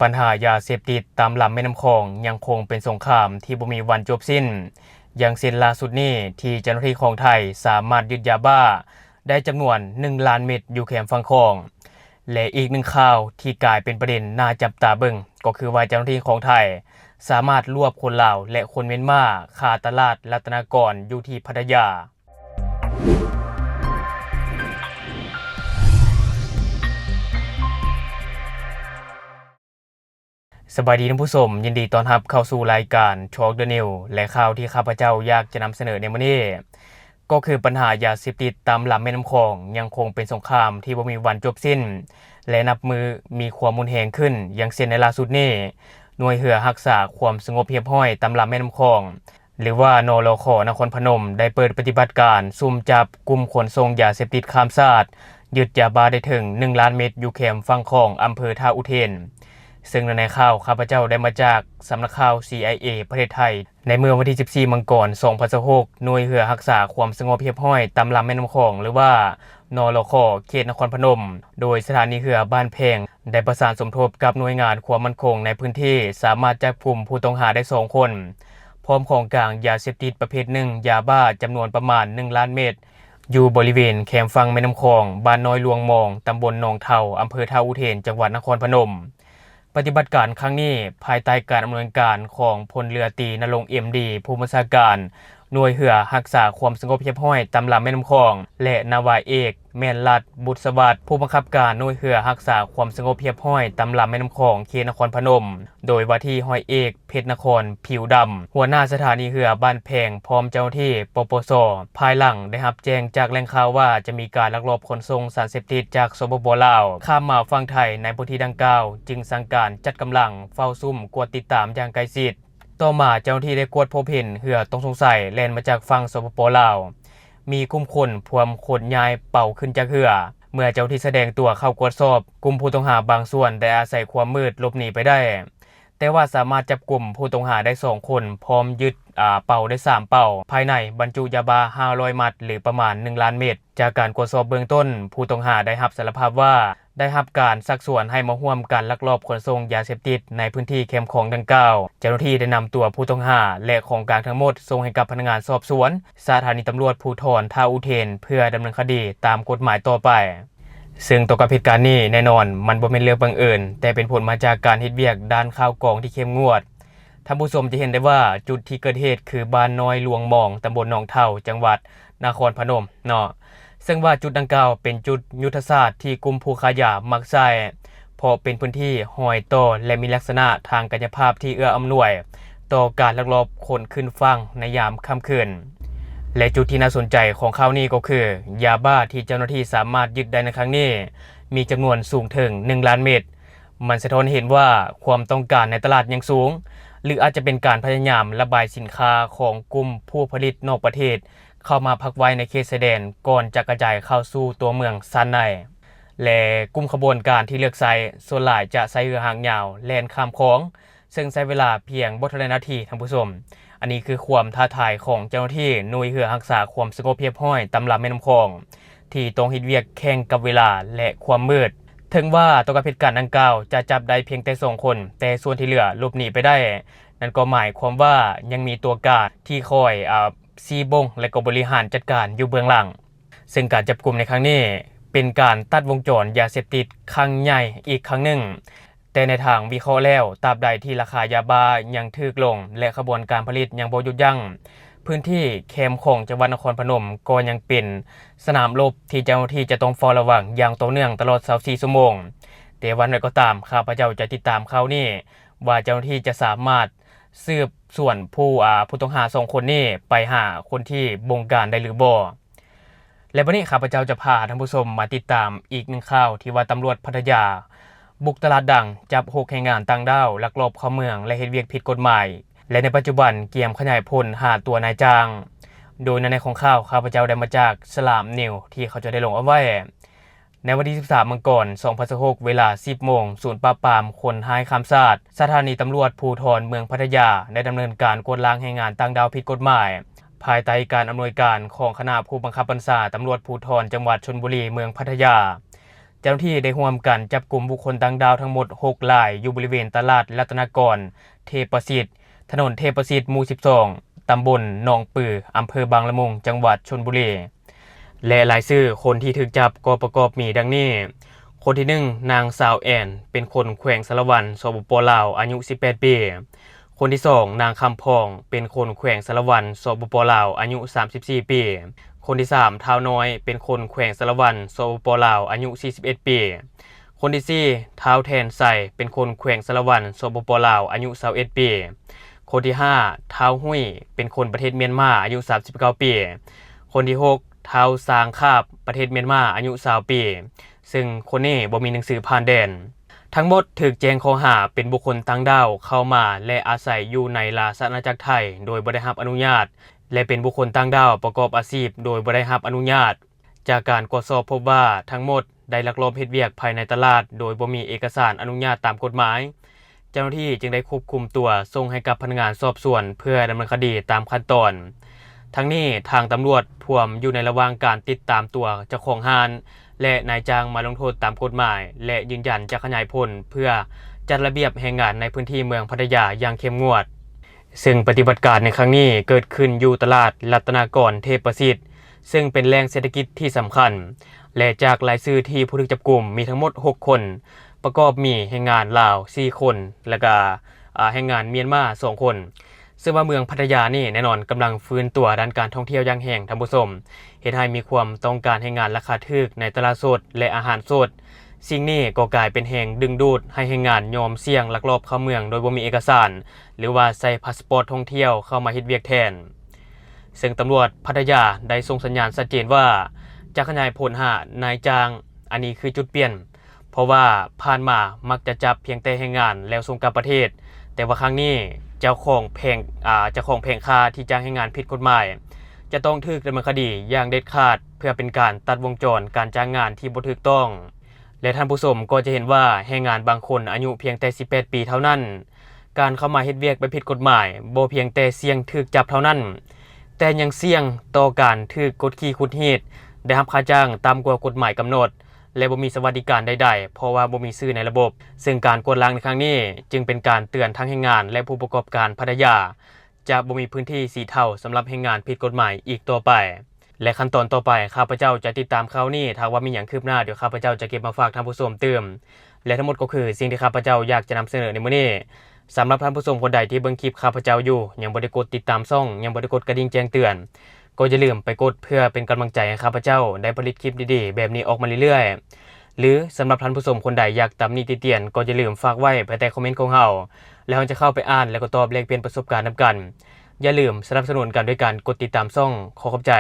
ปัญหายาเสพติดตามลำแม่น้ำคลองยังคงเป็นสงครามที่บ่มีวันจบสิ้นอย่างเช่นล่าสุดนี้ที่เจ้าหน้าที่ของไทยสามารถยึดยาบ้าได้จำนวน1ล้านเม็ดอยู่แคมป์ฝั่งคลองและอีกหนึ่งข่าวที่กลายเป็นประเด็นน่าจับตาเบิ่งก็คือว่าเจ้าหน้าที่ของไทยสามารถรวบคนลาวและคนเมียนมาคาตลาดรัตนากรอยู่ที่พัทยาสบายดีท่านผู้ชมยินดีต้อนรับเข้าสู่รายการ Talk the New และข่าวที่ข้าพเจ้าอยากจะนำเสนอในมื้อนี้ก็คือปัญหายาเสพติดตามลำแม่น้ำคลองยังคงเป็นสงครามที่บ่มีวันจบสิ้นและนับมือมีความรุนแรงขึ้นอย่างเช่นในล่าสุดนี้หน่วยเรือรักษาความสงบเรียบร้อยตามลำแม่น้ำคลองหรือว่านรข.นครพนมได้เปิดปฏิบัติการซุ่มจับกลุ่มขนส่งยาเสพติดข้ามชาติยึดยาบ้าได้ถึง1ล้านเม็ดอยู่แคมป์ฝั่งคลองอำเภอท่าอุเทนซึ่งในข่าวข้าพเจ้าได้มาจากสำนักข่าว CIA ประเทศไทยในเมื่อวันที่14 มังกร 2026หน่วยเรือรักษาความสงบเรียบร้อยตามลำแม่น้ำคลองหรือว่านรข.เขตนครพนมโดยสถานีเรือบ้านแพงได้ประสานสมทบกับหน่วยงานความมั่นคงในพื้นที่สามารถจับกลุ่มผู้ต้องหาได้2คนพร้อมของกลางยาเสพติดประเภทหนึ่งยาบ้าจำนวนประมาณ1ล้านเม็ดอยู่บริเวณแคมป์ฝั่งแม่น้ำคลองบ้านน้อยหลวงมองตำบลหนองเทาอำเภอท่าอุเทนจังหวัดนครพนมปฏิบัติการครั้งนี้ภายใต้การดำเนินการของพลเรือตรีณรงค์ MD ผู้บัญชาการหน่วยเรือรักษาความสงบเรียบร้อยตามลำแม่น้ำคลองและนาวาเอกแม่นรัฐบุษวัตรผู้บังคับการหน่วยเรือรักษาความสงบเรียบร้อยตามลำแม่น้ำคลองเขตนครพนมโดยว่าที่ร้อยเอกเพชรนครผิวดำหัวหน้าสถานีเรือบ้านแพงพร้อมเจ้าหน้าที่ปปส.ภายหลังได้รับแจ้งจากแหล่งข่าวว่าจะมีการลักลอบขนส่งสารเสพติดจากสปป.ลาวข้ามมาฝั่งไทยในพื้นที่ดังกล่าวจึงสั่งการจัดกำลังเฝ้าซุ่มกวดติดตามอย่างใกล้ชิดต่อมาเจ้าหน้าที่ได้กวดพบเห็นเรือต้องสงสัยแล่นมาจากฝั่งสปป.ลาวมีกลุ่มคนพวมขนย้ายเป่าขึ้นจากเรือเมื่อเจ้าที่แสดงตัวเข้ากวดสอบกลุ่มผู้ต้องหาบางส่วนได้อาศัยความมืดหลบหนีไปได้แต่ว่าสามารถจับกลุ่มผู้ต้องหาได้2คนพร้อมยึดเป่าได้3เป่าภายในบรรจุยาบ้า500มัดหรือประมาณ1ล้านเม็ดจากการตรวจสอบเบื้องต้นผู้ต้องหาได้รับสารภาพว่าได้รับการชักชวนให้มาร่วมการลักลอบขนส่งยาเสพติดในพื้นที่แคมป์ของดังกล่าวเจ้าหน้าที่ได้นำตัวผู้ต้องหาและของกลางทั้งหมดส่งให้กับพนักงานสอบสวนสถานีตำรวจภูธรท่าอุเทนเพื่อดำเนินคดีตามกฎหมายต่อไปซึ่งต่อกับเหตุการณ์นี้แน่นอนมันบ่แม่นเรื่องบังเอิญแต่เป็นผลมาจากการเฮ็ดเวียกด้านข่าวกรองที่เข้มงวดท่านผู้ชมจะเห็นได้ว่าจุดที่เกิดเหตุคือบ้านน้อยหลวงมองตำบลหนองเฒ่าจังหวัดนครพนมเนาะซึ่งว่าจุดดังกล่าวเป็นจุดยุทธศาสตร์ที่กลุ่มผู้ค้ายามักใช้เพราะเป็นพื้นที่ห้อยต่อและมีลักษณะทางกายภาพที่เอื้ออำนวยต่อการลักลอบขนขึ้นฝั่งในยามค่ำคืนและจุดที่น่าสนใจของข่าวนี้ก็คือยาบ้าที่เจ้าหน้าที่สามารถยึดได้ในครั้งนี้มีจำนวนสูงถึง1ล้านเม็ดมันสะท้อนเห็นว่าความต้องการในตลาดยังสูงหรืออาจจะเป็นการพยายามระบายสินค้าของกลุ่มผู้ผลิตนอกประเทศเข้ามาพักไว้ในเขตชายแดนก่อนจะกระจายเข้าสู่ตัวเมืองซานในและกลุ่มขบวนการที่เลือกใช้ส่วนหลายจะใช้เรือหางยาวแล่นข้ามคลองซึ่งใช้เวลาเพียงบ่เท่านาทีท่านผู้ชมอันนี้คือความท้าทายของเจ้าหน้าที่หน่วยเรือรักษาความสงบเรียบร้อยตามลำแม่น้ำคลองที่ต้องเฮ็ดเวียกแข่งกับเวลาและความมืดถึงว่าต่อกับเหตุการณ์ดังกล่าวจะจับได้เพียงแต่2คนแต่ส่วนที่เหลือหลบหนีไปได้นั่นก็หมายความว่ายังมีตัวการที่คอยซีบงและก็บริหารจัดการอยู่เบื้องหลังซึ่งการจับกลุ่มในครั้งนี้เป็นการตัดวงจรยาเสพติดครั้งใหญ่อีกครั้งหนึ่งแต่ในทางวิเคราะห์แล้วตราบใดที่ราคายาบ้ายังถูกลงและขบวนการผลิตยังบ่หยุดยั้งพื้นที่แคมป์ของจังหวัดนครพนมก็ยังเป็นสนามรบที่เจ้าหน้าที่จะต้องเฝ้าระวังอย่างต่อเนื่องตลอด24ชั่วโมงแต่วันใดก็ตามข้าพเจ้าจะติดตามข่าวนี้ว่าเจ้าหน้าที่จะสามารถสืบส่วนผู้ต้องหา2คนนี้ไปหาคนที่บงการได้หรือบ่และวันนี้ข้าพเจ้าจะพาท่านผู้ชมมาติดตามอีกหนึ่งข่าวที่ว่าตำรวจพัทยาบุกตลาดดังจับ6แรงงานต่างด้าวลักลอบเข้าเมืองและเฮ็ดเวียกผิดกฎหมายและในปัจจุบันเกียมขยายผลหาตัวนายจ้างโดยในของข่าวข้าพเจ้าได้มาจากสลามนิวที่เขาจะได้ลงเอาไว้ในวันที่13 มังกร 2026เวลา 10 โมงศูนย์ปราบปรามคนหายข้ามชาติสถานีตำรวจภูธรเมืองพัทยาได้ดำเนินการกวดล้างแรงงานต่างด้าวผิดกฎหมายภายใต้การอำนวยการของคณะผู้บังคับบัญชาตำรวจภูธรจังหวัดชลบุรีเมืองพัทยา เจ้าหน้าที่ได้ร่วมกันจับกลุ่มบุคคลต่างดาวทั้งหมด6รายอยู่บริเวณตลาดรัตนากรเทพประสิทธิ์ถนนเทพประสิทธิ์หมู่12ตำบลหนองปืออำเภอบางละมุงจังหวัดชลบุรีและรายชื่อคนที่ถูกจับก็ประกอบมีดังนี้คนที่1นางสาวแอนเป็นคนแขวงสารวันสปปลาวอายุ18ปีคนที่2นางคำพองเป็นคนแขวงสารวันสปปลาวอายุ34ปีคนที่3ท้าวน้อยเป็นคนแขวงสารวันสปปลาวอายุ41ปีคนที่4ท้าวแทนใส่เป็นคนแขวงสารวันสปปลาวอายุ21ปีคนที่5ท้าวหุ้ยเป็นคนประเทศเมียนมาอายุ39ปีคนที่6ท้าวซางคาบประเทศเมียนมาอายุ20ปีซึ่งคนนี้บ่มีหนังสือผ่านแดนทั้งหมดถูกแจ้งข้อหาเป็นบุคคลต่างดาวเข้ามาและอาศัยอยู่ในราชอาณาจักรไทยโดยบ่ได้รับอนุญาตและเป็นบุคคลต่างดาวประกอบอาชีพโดยบ่ได้รับอนุญาตจากการตรวจสอบพบว่าทั้งหมดได้ลักลอบเฮ็ดเวียกภายในตลาดโดยบ่มีเอกสารอนุญาตตามกฎหมายเจ้าหน้าที่จึงได้ควบคุมตัวส่งให้กับพนักงานสอบสวนเพื่อดำเนินคดีตามขั้นตอนทั้งนี้ทางตำรวจพวมอยู่ในระหว่างการติดตามตัวเจ้าของห้านและนายจ้างมาลงโทษตามกฎหมายและยืนยันจะขยายผลเพื่อจัดระเบียบแรงงานในพื้นที่เมืองพัทยาอย่างเข้มงวดซึ่งปฏิบัติการในครั้งนี้เกิดขึ้นอยู่ตลาดรัตนากรเทพประสิทธิ์ซึ่งเป็นแหล่งเศรษฐกิจที่สำคัญและจากรายชื่อที่ผู้ถูกจับกุมมีทั้งหมด6คนประกอบมีแรงงานลาว4คนและก็แรงงานเมียนมา2คนซึ่งว่าเมืองพัทยานี่แน่นอนกำลังฟื้นตัวด้านการท่องเที่ยวอย่างแห่งท่านผู้ชมเฮ็ดให้มีความต้องการแรงงานราคาถูกในตลาดสดและอาหารสดสิ่งนี้ก็กลายเป็นแรงดึงดูดให้แรงงานยอมเสี่ยงลักลอบเข้าเมืองโดยบ่มีเอกสารหรือว่าใส่พาสปอร์ตท่องเที่ยวเข้ามาเฮ็ดเวียกแทนซึ่งตำรวจพัทยาได้ส่งสัญญาณชัดเจนว่าจะขยายผลหานายจ้างอันนี้คือจุดเปลี่ยนเพราะว่าผ่านมามักจะจับเพียงแต่แรงงานแล้วส่งกลับประเทศแต่ว่าครั้งนี้เจ้าของแผงค้าที่จ้างให้งานผิดกฎหมายจะต้องถูกดำเนินคดีอย่างเด็ดขาดเพื่อเป็นการตัดวงจรการจ้างงานที่บ่ถูกต้องและท่านผู้ชมก็จะเห็นว่าแรงงานบางคนอายุเพียงแต่18ปีเท่านั้นการเข้ามาเฮ็ดเวียกไปผิดกฎหมายบ่เพียงแต่เสี่ยงถูกจับเท่านั้นแต่ยังเสี่ยงต่อการถูกกดขี่คุดฮีดได้รับค่าจ้างต่ำกว่ากฎหมายกำหนดและบ่มีสวัสดิการใดๆเพราะว่าบ่มีชื่อในระบบซึ่งการกวดล้างในครั้งนี้จึงเป็นการเตือนทั้งแรงงานและผู้ประกอบการพัทยาจะบ่มีพื้นที่สีเทาสำหรับแรงงานผิดกฎหมายอีกต่อไปและขั้นตอนต่อไปข้าพเจ้าจะติดตามข่าวนี้ถ้าว่ามีหยังคืบหน้าเดี๋ยวข้าพเจ้าจะเก็บมาฝากท่านผู้ชมเติมและทั้งหมดก็คือสิ่งที่ข้าพเจ้าอยากจะนำเสนอในมื้อนี้สำหรับท่านผู้ชมคนใดที่เบิ่งคลิปข้าพเจ้าอยู่ยังบ่ได้กดติดตามช่องยังบ่ได้กดกระดิ่งแจ้งเตือนก็อย่าลืมไปกดเพื่อเป็นกำลังใจให้ข้าพเจ้าได้ผลิตคลิปดีๆแบบนี้ออกมาเรื่อยๆหรือสำหรับท่านผู้ชมคนใดอยากตำหนิติเตียนก็อย่าลืมฝากไว้ภายใต้คอมเมนต์ของเราแล้วเราจะเข้าไปอ่านแล้วก็ตอบแลกเปลี่ยนประสบการณ์นำกันอย่าลืมสนับสนุนกันด้วยการกดติดตามช่องขอขอบใจ